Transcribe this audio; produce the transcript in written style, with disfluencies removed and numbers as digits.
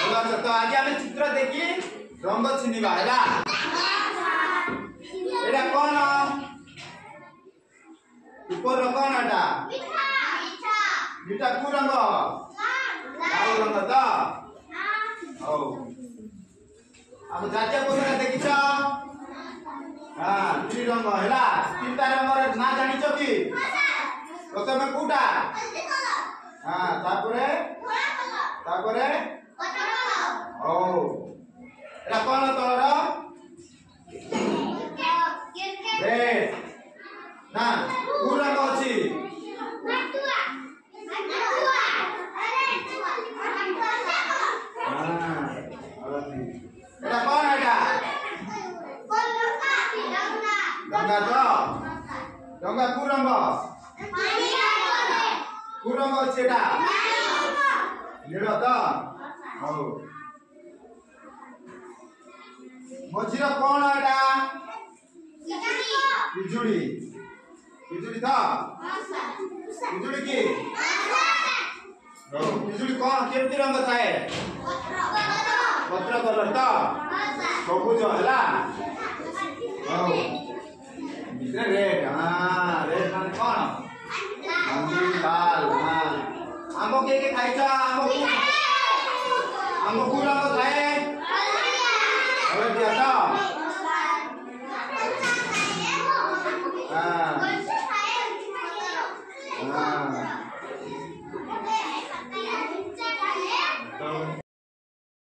तो आज आम चित्र देखी रंग चिन्हवा है एटा कौन ऊपर कौन एटा मीठा को रंग लाल रंग तो अब जातीय पोषण देखी हाँ तीन रंग है तीनटा रंग ना जानी कि प्रथम कोटा हाँ तापरे तापरे ओ एटा कौन तोर रेड ना को रंग अछि एटा कौन एटा गंगा तो गंगा को रंग को रंग अछि एटा नील तो हो मझिर कौन एटा बिजुड़ी बिजुड़ी था बिजुड़ी की बिजुड़ी कौन केमती रंग थाए पत्र कलर तो सबुज है रेड हाँ रेड मान कौन लाल हाँ आम के खाई आम को रंग थाए हलदिया तो